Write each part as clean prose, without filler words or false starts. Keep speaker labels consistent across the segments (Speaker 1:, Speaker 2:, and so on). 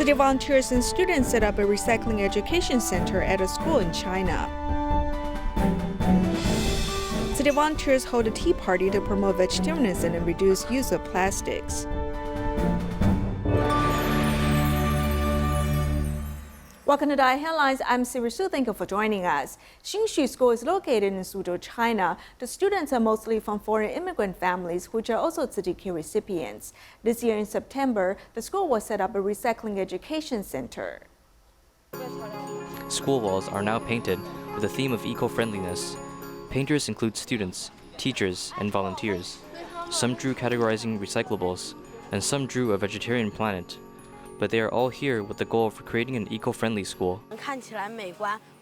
Speaker 1: City volunteers and students set up a recycling education center at a school in China. City volunteers hold a tea party to promote vegetarianism and reduce use of plastics. Welcome to DaAi Headlines. I'm Siri Su. Thank you for joining us. Xinxu School is located in Suzhou, China. The students are mostly from foreign immigrant families, which are also Tzu Chi recipients. This year in September, the school will set up a recycling education center.
Speaker 2: School walls are now painted with a theme of eco-friendliness. Painters include students, teachers, and volunteers. Some drew categorizing recyclables, and some drew a vegetarian planet. But they are all here with the goal of creating an eco-friendly school.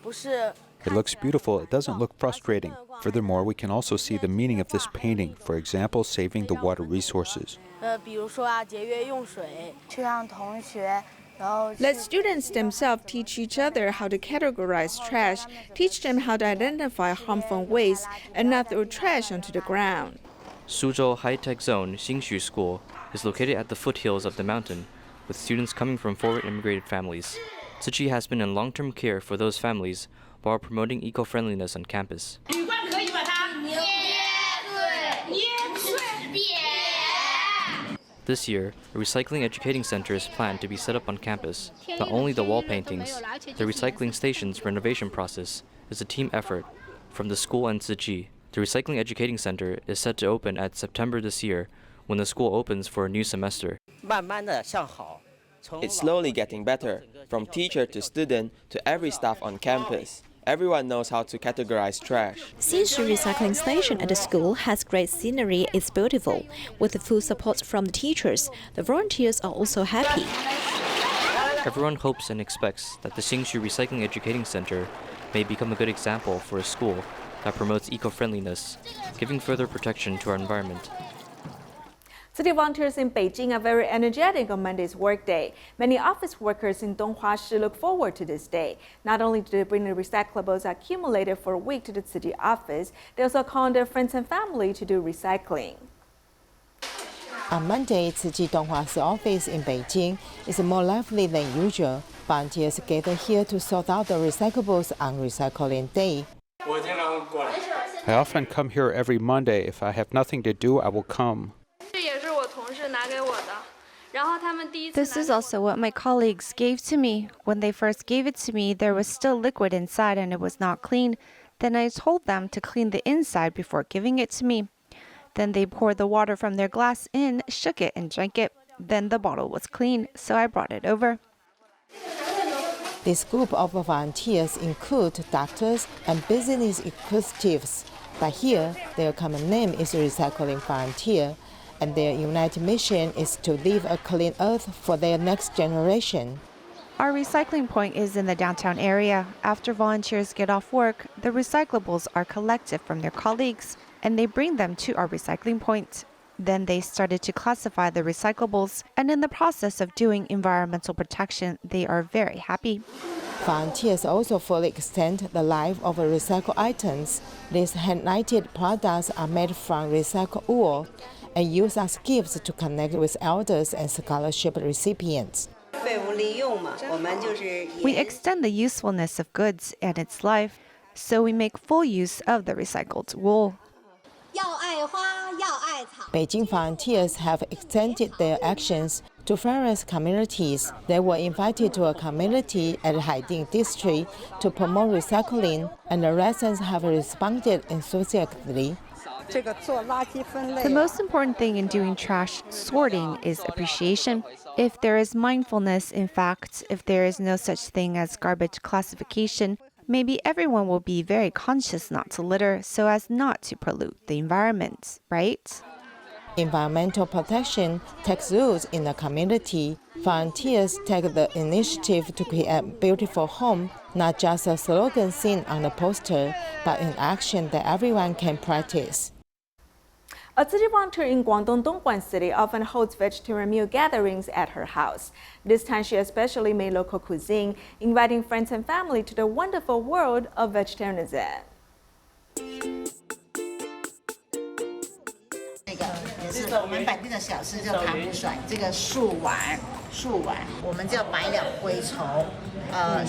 Speaker 3: It looks beautiful, it doesn't look frustrating. Furthermore, we can also see the meaning of this painting, for example, saving the water resources.
Speaker 1: Let students themselves teach each other how to categorize trash, teach them how to identify harmful waste, and not throw trash onto the ground.
Speaker 2: Suzhou high-tech zone Xinxu School is located at the foothills of the mountain, with students coming from foreign immigrated families. Tzu Chi has been in long-term care for those families while promoting eco-friendliness on campus. This year, a recycling educating center is planned to be set up on campus. Not only the wall paintings, the recycling station's renovation process is a team effort from the school and Tzu Chi. The recycling educating center is set to open at September this year, when the school opens for a new semester.
Speaker 4: It's slowly getting better, from teacher to student to every staff on campus. Everyone knows how to categorize trash.
Speaker 5: Xinxu recycling station at the school has great scenery. It's beautiful. With the full support from the teachers, the volunteers are also happy.
Speaker 2: Everyone hopes and expects that the Xinxu Recycling Educating Center may become a good example for a school that promotes eco-friendliness, giving further protection to our environment.
Speaker 1: City volunteers in Beijing are very energetic on Monday's workday. Many office workers in Donghuashi look forward to this day. Not only do they bring the recyclables accumulated for a week to the city office, they also call on their friends and family to do recycling.
Speaker 6: On Monday, Tzu Chi Donghuashi office in Beijing is more lively than usual. Volunteers gather here to sort out the recyclables on Recycling Day.
Speaker 3: I often come here every Monday. If I have nothing to do, I will come.
Speaker 7: This is also what my colleagues gave to me. When they first gave it to me, there was still liquid inside and it was not clean. Then I told them to clean the inside before giving it to me. Then they poured the water from their glass in, shook it, and drank it. Then the bottle was clean, so I brought it over.
Speaker 6: This group of volunteers include doctors and business executives. But here, their common name is Recycling Volunteer, and their united mission is to leave a clean earth for their next generation.
Speaker 7: Our recycling point is in the downtown area. After volunteers get off work, the recyclables are collected from their colleagues, and they bring them to our recycling point. Then they started to classify the recyclables, and in the process of doing environmental protection, they are very happy.
Speaker 6: Volunteers also fully extend the life of recycled items. These hand-knitted products are made from recycled wool and used as gifts to connect with elders and scholarship recipients.
Speaker 7: We extend the usefulness of goods and its life, so we make full use of the recycled wool.
Speaker 6: Beijing volunteers have extended their actions to various communities. They were invited to a community at Haiding district to promote recycling, and the residents have responded enthusiastically.
Speaker 7: The most important thing in doing trash sorting is appreciation. If there is mindfulness, in fact, if there is no such thing as garbage classification, maybe everyone will be very conscious not to litter so as not to pollute the environment, right?
Speaker 6: Environmental protection takes roots in the community. Volunteers take the initiative to create a beautiful home, not just a slogan seen on the poster, but an action that everyone can practice.
Speaker 1: A Tzu Chi volunteer in Guangdong Dongguan city often holds vegetarian meal gatherings at her house. This time she especially made local cuisine, inviting friends and family to the wonderful world of vegetarianism.
Speaker 8: 是我们本地的小吃叫糖甩，这个素丸，我们叫百两归愁，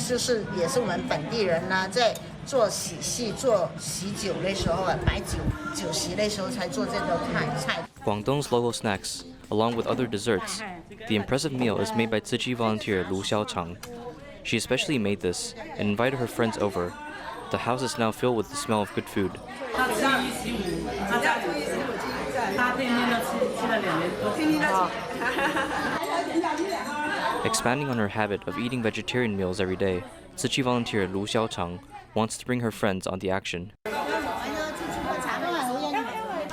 Speaker 8: 就是也是我们本地人呢在做喜戏、做喜酒的时候啊，摆酒席的时候才做这道菜。
Speaker 2: Guangdong's local snacks, along with other desserts. The impressive meal is made by Tzu Chi volunteer Lu Xiaochang. She especially made this and invited her friends over. The house is now filled with the smell of good food. Expanding on her habit of eating vegetarian meals every day, Tzu Chi volunteer Lu Xiaochang wants to bring her friends on the action.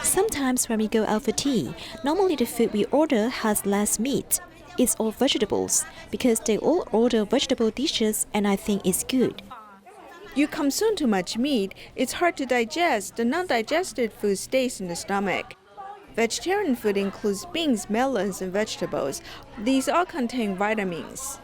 Speaker 5: Sometimes when we go out for tea, normally the food we order has less meat. It's all vegetables, because they all order vegetable dishes and I think it's good.
Speaker 1: You consume too much meat, it's hard to digest. The non-digested food stays in the stomach. Vegetarian food includes beans, melons, and vegetables. These all contain vitamins.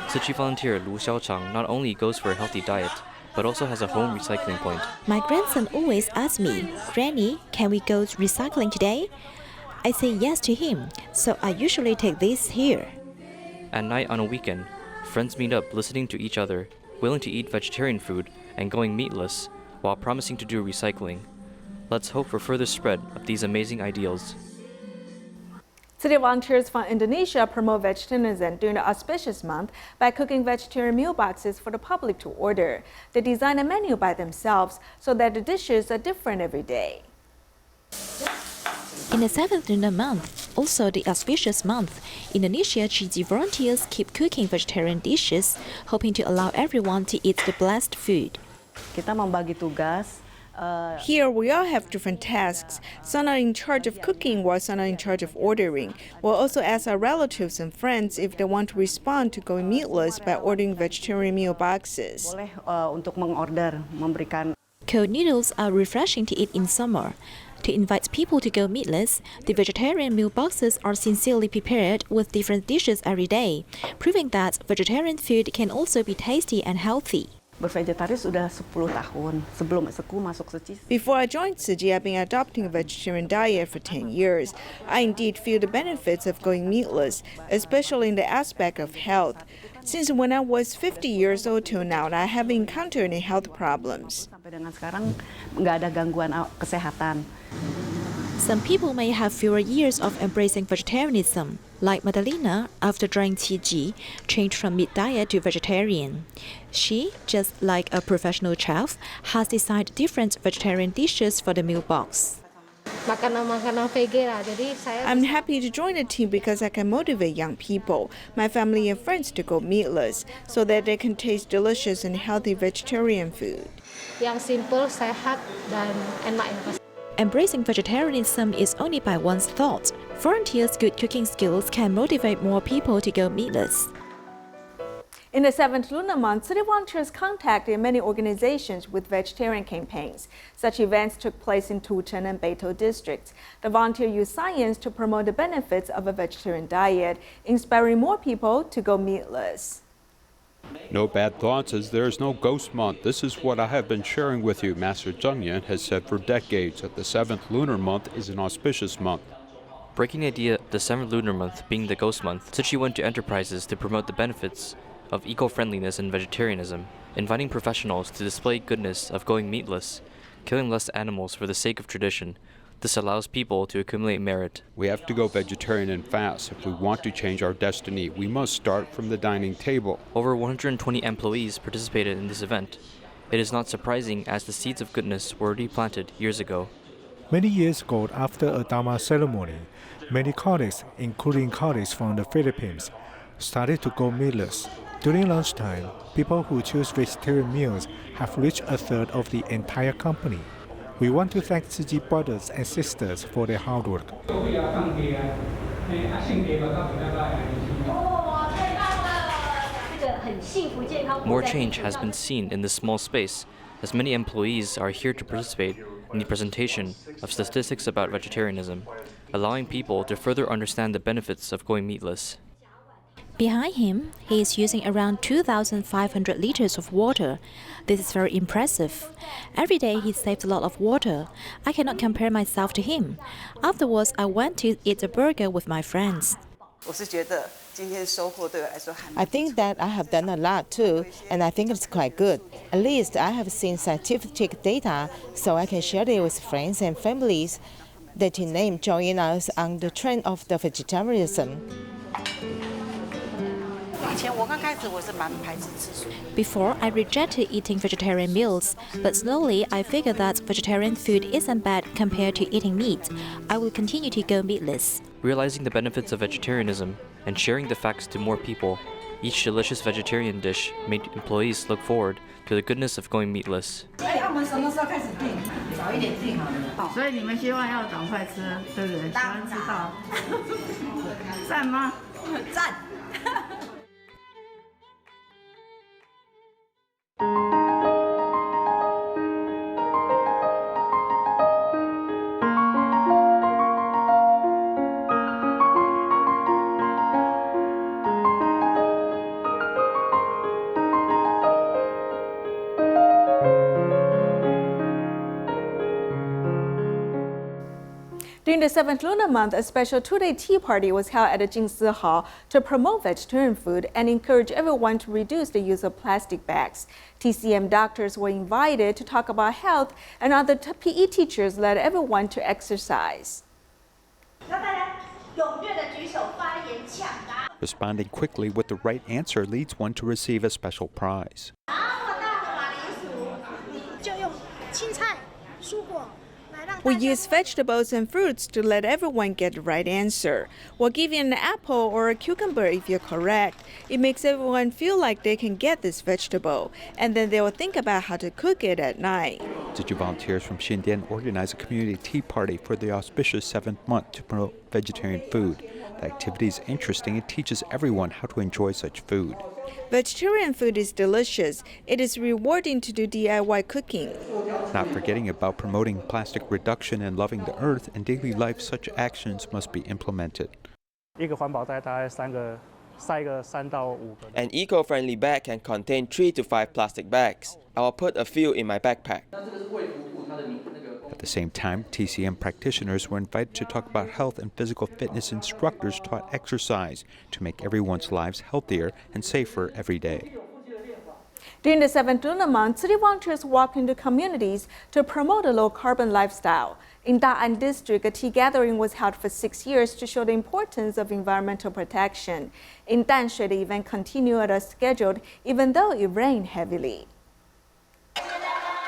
Speaker 2: Tzu Chi volunteer Lu Xiaochang not only goes for a healthy diet, but also has a home recycling point.
Speaker 5: My grandson always asks me, "Granny, can we go recycling today?" I say yes to him, so I usually take this here.
Speaker 2: At night on a weekend, friends meet up listening to each other, willing to eat vegetarian food and going meatless, while promising to do recycling. Let's hope for further spread of these amazing ideals.
Speaker 1: City volunteers from Indonesia promote vegetarianism during the auspicious month by cooking vegetarian meal boxes for the public to order. They design a menu by themselves so that the dishes are different every day.
Speaker 5: In the 7th lunar month, also the auspicious month, Indonesia City volunteers keep cooking vegetarian dishes, hoping to allow everyone to eat the blessed food.
Speaker 9: Kita membagi tugas.
Speaker 1: Here we all have different tasks. Some are in charge of cooking while some are in charge of ordering. We'll also ask our relatives and friends if they want to respond to going meatless by ordering vegetarian meal boxes.
Speaker 9: Boleh untuk mengorder, memberikan.
Speaker 5: Cold noodles are refreshing to eat in summer. To invite people to go meatless, the vegetarian meal boxes are sincerely prepared with different dishes every day, proving that vegetarian food can also be tasty and healthy.
Speaker 9: Bervegetaris sudah 10 tahun sebelum aku masuk Tzu Chi.
Speaker 1: Before I joined Tzu Chi, I've been adopting a vegetarian diet for 10 years. I indeed feel the benefits of going meatless, especially in the aspect of health. Since when I was 50 years old till now, I haven't encountered any health problems.
Speaker 9: Sampai dengan sekarang nggak ada gangguan kesehatan.
Speaker 5: Some people may have fewer years of embracing vegetarianism, like Madalena, after trying Tzu Chi, changed from meat diet to vegetarian. She, just like a professional chef, has designed different vegetarian dishes for the meal box.
Speaker 1: I'm happy to join the team because I can motivate young people, my family and friends to go meatless, so that they can taste delicious and healthy vegetarian food.
Speaker 10: Yang simple, sehat, dan enak ya.
Speaker 5: Embracing vegetarianism is only by one's thought. Volunteers' good cooking skills can motivate more people to go meatless.
Speaker 1: In the 7th lunar month, city volunteers contacted many organizations with vegetarian campaigns. Such events took place in Tuchen and Beitou districts. The volunteers used science to promote the benefits of a vegetarian diet, inspiring more people to go meatless.
Speaker 3: No bad thoughts, as there is no ghost month. This is what I have been sharing with you. Master Zheng Yan has said for decades that the 7th lunar month is an auspicious month.
Speaker 2: Breaking the idea of the 7th lunar month being the ghost month, Tzu Chi went to enterprises to promote the benefits of eco-friendliness and vegetarianism, inviting professionals to display goodness of going meatless, killing less animals for the sake of tradition. This allows people to accumulate merit.
Speaker 3: We have to go vegetarian and fast. If we want to change our destiny, we must start from the dining table.
Speaker 2: Over 120 employees participated in this event. It is not surprising as the seeds of goodness were already planted years ago.
Speaker 11: Many years ago, after a Dharma ceremony, many colleagues, including colleagues from the Philippines, started to go meatless. During lunchtime, people who choose vegetarian meals have reached a third of the entire company. We want to thank Tzu Chi brothers and sisters for their hard work.
Speaker 2: More change has been seen in this small space, as many employees are here to participate in the presentation of statistics about vegetarianism, allowing people to further understand the benefits of going meatless.
Speaker 5: Behind him, he is using around 2,500 liters of water. This is very impressive. Every day he saves a lot of water. I cannot compare myself to him. Afterwards, I went to eat a burger with my friends.
Speaker 6: I think that I have done a lot too, and I think it's quite good. At least I have seen scientific data, so I can share it with friends and families. The teen name join us on the trend of the vegetarianism.
Speaker 5: Before, I rejected eating vegetarian meals, but slowly I figured that vegetarian food isn't bad compared to eating meat. I will continue to go meatless.
Speaker 2: Realizing the benefits of vegetarianism and sharing the facts to more people, each delicious vegetarian dish made employees look forward to the goodness of going meatless.
Speaker 1: During the 7th lunar month, a special two-day tea party was held at the Xinxu Hall to promote vegetarian food and encourage everyone to reduce the use of plastic bags. TCM doctors were invited to talk about health, and other PE teachers led everyone to exercise.
Speaker 3: Responding quickly with the right answer leads one to receive a special prize.
Speaker 1: We use vegetables and fruits to let everyone get the right answer. We'll give you an apple or a cucumber if you're correct. It makes everyone feel like they can get this vegetable, and then they will think about how to cook it at night.
Speaker 3: Tzu Chi volunteers from Xindian organize a community tea party for the auspicious 7th month to promote vegetarian food. The activity is interesting and teaches everyone how to enjoy such food.
Speaker 1: Vegetarian food is delicious. It is rewarding to do DIY cooking.
Speaker 3: Not forgetting about promoting plastic reduction and loving the earth, in daily life such actions must be implemented.
Speaker 4: An eco-friendly bag can contain 3 to 5 plastic bags. I will put a few in my backpack.
Speaker 3: At the same time, TCM practitioners were invited to talk about health, and physical fitness instructors taught exercise to make everyone's lives healthier and safer every day.
Speaker 1: During the 7th lunar month, city volunteers walked into communities to promote a low-carbon lifestyle. In Da'ai district, a tea gathering was held for 6 years to show the importance of environmental protection. In Danshui, the event continued as scheduled, even though it rained heavily.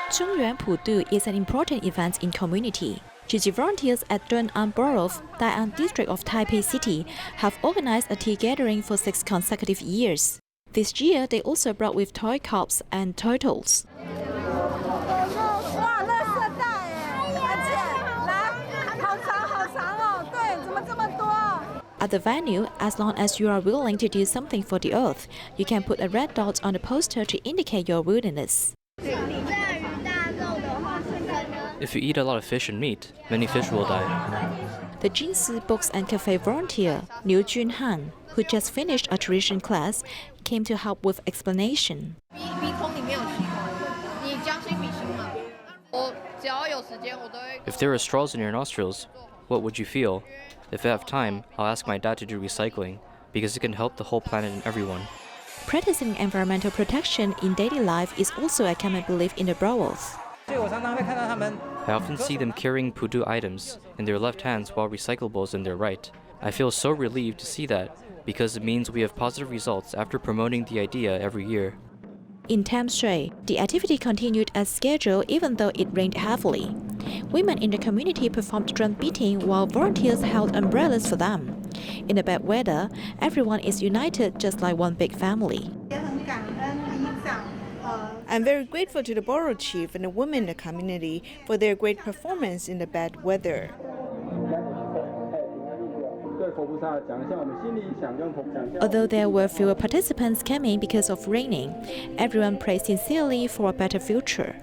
Speaker 5: Zhongyuan Pudu is an important event in community. Gigi volunteers at Dongguan Borough, Da'ai district of Taipei City, have organized a tea gathering for 6 consecutive years. This year, they also brought with toy cups and turtles. At the venue, as long as you are willing to do something for the earth, you can put a red dot on the poster to indicate your willingness.
Speaker 2: If you eat a lot of fish and meat, many fish will die.
Speaker 5: The Xinxu Books and Cafe volunteer, Liu Junhan, who just finished a tuition class, came to help with explanation.
Speaker 2: If there are straws in your nostrils, what would you feel? If I have time, I'll ask my dad to do recycling, because it can help the whole planet and everyone.
Speaker 5: Practicing environmental protection in daily life is also a common belief in the Borough.
Speaker 2: I often see them carrying Pudu items in their left hands while recyclables in their right. I feel so relieved to see that, because it means we have positive results after promoting the idea every year.
Speaker 5: In Tamshui, the activity continued as scheduled even though it rained heavily. Women in the community performed drum beating while volunteers held umbrellas for them. In the bad weather, everyone is united just like one big family.
Speaker 1: I'm very grateful to the borough chief and the women in the community for their great performance in the bad weather.
Speaker 5: Although there were fewer participants coming because of raining, everyone prayed sincerely for a better future.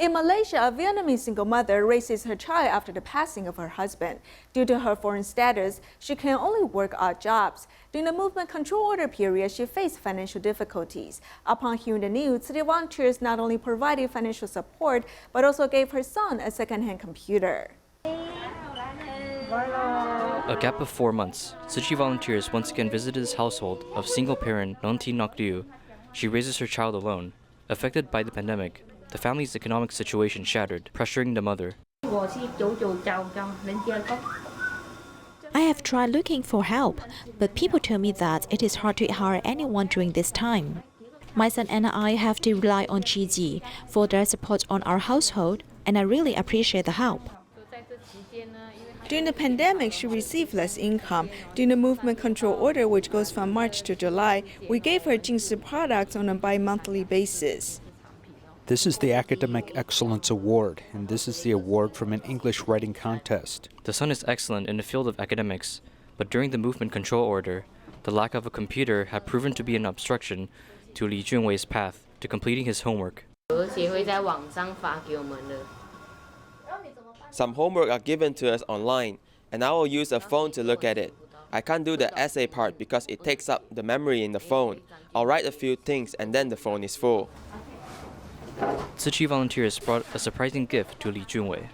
Speaker 1: In Malaysia, a Vietnamese single mother raises her child after the passing of her husband. Due to her foreign status, she can only work odd jobs. During the movement control order period, she faced financial difficulties. Upon hearing the news, city volunteers not only provided financial support, but also gave her son a second-hand computer.
Speaker 2: A gap of 4 months, Tzu Chi volunteers once again visited this household of single parent Nonti Nokdiu. She raises her child alone. Affected by the pandemic, the family's economic situation shattered, pressuring the mother.
Speaker 5: I have tried looking for help, but people tell me that it is hard to hire anyone during this time. My son and I have to rely on Chi for their support on our household, and I really appreciate the help.
Speaker 1: During the pandemic, she received less income. During the movement control order, which goes from March to July, we gave her Xinxu products on a bi-monthly basis.
Speaker 3: This is the Academic Excellence Award, and this is the award from an English writing contest.
Speaker 2: The son is excellent in the field of academics, but during the movement control order, the lack of a computer had proven to be an obstruction to Li Junwei's path to completing his homework.
Speaker 4: Some homework are given to us online, and I will use a phone to look at it. I can't do the essay part because it takes up the memory in the phone. I'll write a few things and then the phone is full.
Speaker 2: Tzu Chi volunteers brought a surprising gift to Li Junwei.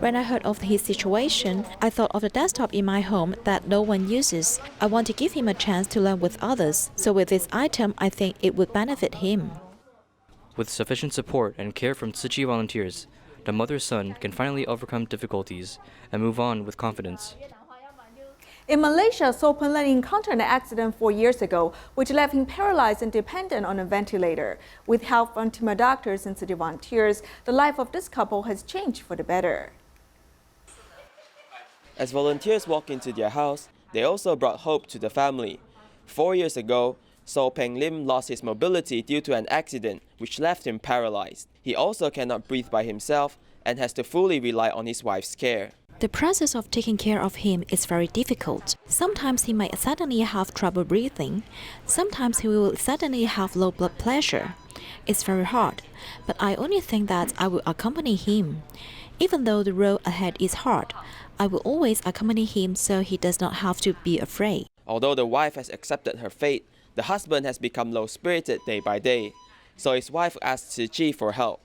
Speaker 5: When I heard of his situation, I thought of the desktop in my home that no one uses. I want to give him a chance to learn with others, so with this item, I think it would benefit him.
Speaker 2: With sufficient support and care from Tzu Chi volunteers, the mother's son can finally overcome difficulties and move on with confidence.
Speaker 1: In Malaysia, So Pen encountered an accident 4 years ago, which left him paralyzed and dependent on a ventilator. With help from team of doctors and city volunteers, the life of this couple has changed for the better.
Speaker 4: As volunteers walk into their house, they also brought hope to the family. 4 years ago, So Peng Lim lost his mobility due to an accident which left him paralyzed. He also cannot breathe by himself and has to fully rely on his wife's care.
Speaker 5: The process of taking care of him is very difficult. Sometimes he might suddenly have trouble breathing. Sometimes he will suddenly have low blood pressure. It's very hard, but I only think that I will accompany him. Even though the road ahead is hard, I will always accompany him so he does not have to be afraid.
Speaker 4: Although the wife has accepted her fate, the husband has become low-spirited day by day. So his wife asked Tzu Chi for help.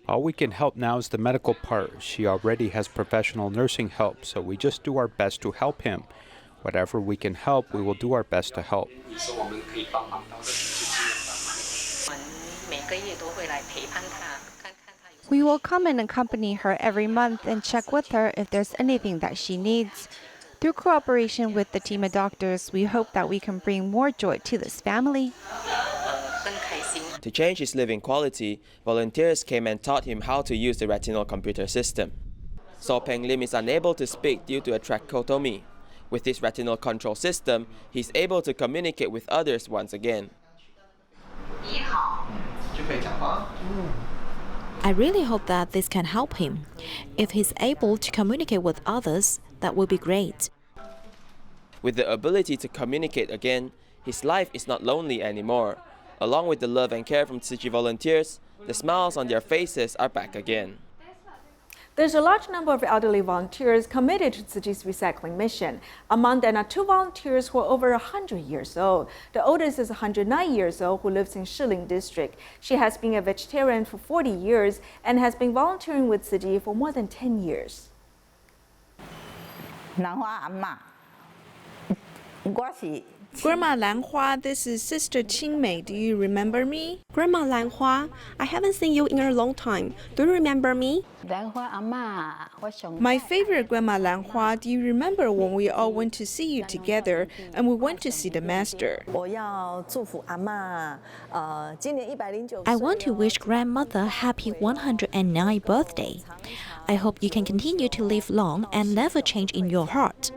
Speaker 3: All we can help now is the medical part. She already has professional nursing help, so we just do our best to help him. Whatever we can help, we will do our best to help.
Speaker 7: We will come and accompany her every month and check with her if there's anything that she needs. Through cooperation with the team of doctors, we hope that we can bring more joy to this family.
Speaker 4: To change his living quality, volunteers came and taught him how to use the retinal computer system. So Peng Lim is unable to speak due to a tracheotomy. With this retinal control system, he's able to communicate with others once again.
Speaker 5: I really hope that this can help him. If he's able to communicate with others, that would be great.
Speaker 4: With the ability to communicate again, his life is not lonely anymore. Along with the love and care from Tzu Chi volunteers, the smiles on their faces are back again.
Speaker 1: There's a large number of elderly volunteers committed to Tzu Chi's recycling mission. Among them are 2 volunteers who are over 100 years old. The oldest is 109 years old, who lives in Shiling district. She has been a vegetarian for 40 years and has been volunteering with Tzu Chi for more than 10 years. Grandma Lanhua, this is Sister Qingmei. Do you remember me?
Speaker 12: Grandma Lanhua, I haven't seen you in a long time. Do you remember me?
Speaker 1: My favorite Grandma Lanhua, do you remember when we all went to see you together and we went to see the Master?
Speaker 5: I want to wish Grandmother happy 109th birthday. I hope you can continue to live long and never change in your heart.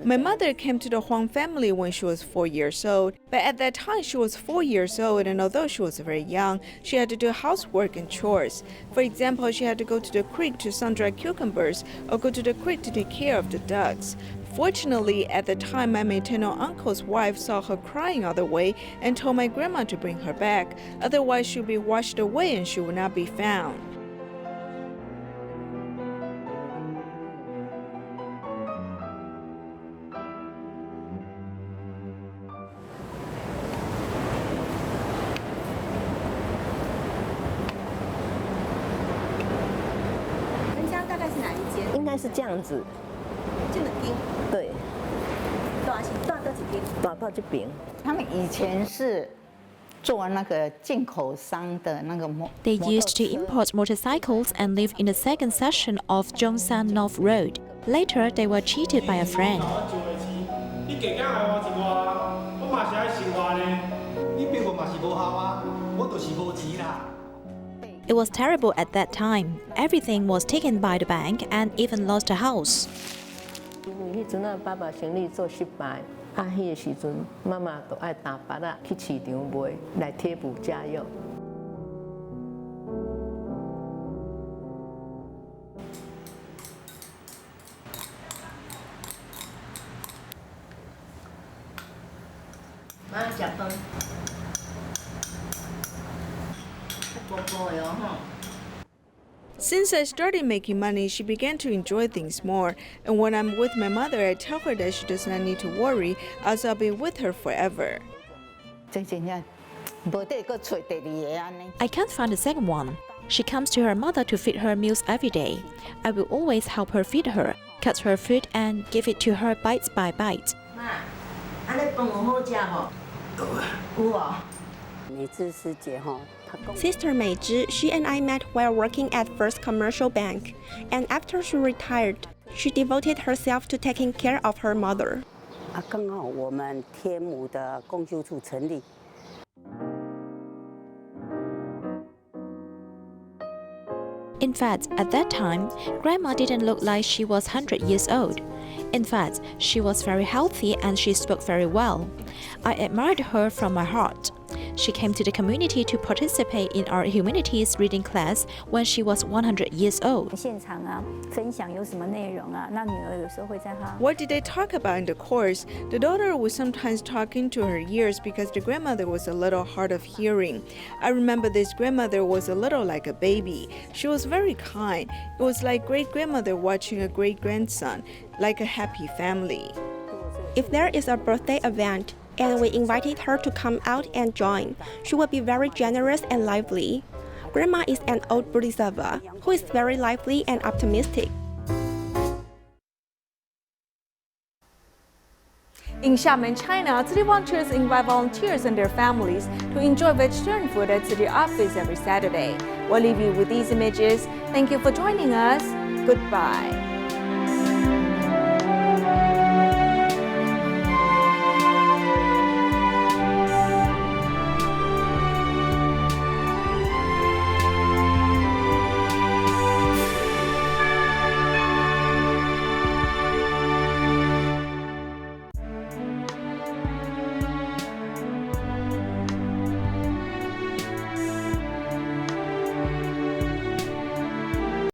Speaker 1: My mother came to the Huang family when she was 4 years old, but at that time she was 4 years old, and although she was very young, she had to do housework and chores. For example, she had to go to the creek to sun-dry cucumbers or go to the creek to take care of the ducks. Fortunately, at the time, my maternal uncle's wife saw her crying all the way and told my grandma to bring her back. Otherwise, she would be washed away and she would not be found.
Speaker 5: They used to import motorcycles and live in the second section of Zhongshan North Road. Later, they were cheated by a friend. It was terrible at that time. Everything was taken by the bank and even lost a house.
Speaker 1: Since I started making money, she began to enjoy things more. And when I'm with my mother, I tell her that she does not need to worry, as I'll be with her forever.
Speaker 5: I can't find a second one. She comes to her mother to feed her meals every day. I will always help her feed her, cut her food, and give it to her bite by bite.
Speaker 12: Sister Meizhi, she and I met while working at First Commercial Bank, and after she retired, she devoted herself to taking care of her mother. In fact, at that time, Grandma didn't look like she was 100 years old. In fact, she was very healthy and she spoke very well. I admired her from my heart. She came to the community to participate in our humanities reading class when she was 100 years old.
Speaker 1: What did they talk about in the course? The daughter was sometimes talking to her ears because the grandmother was a little hard of hearing. I remember this grandmother was a little like a baby. She was very kind. It was like great-grandmother watching a great-grandson, like a happy family.
Speaker 12: If there is a birthday event, and we invited her to come out and join, she would be very generous and lively. Grandma is an old bodhisattva who is very lively and optimistic.
Speaker 1: In Xiamen, China, city volunteers invite volunteers and their families to enjoy vegetarian food at city office every Saturday. We'll leave you with these images. Thank you for joining us. Goodbye.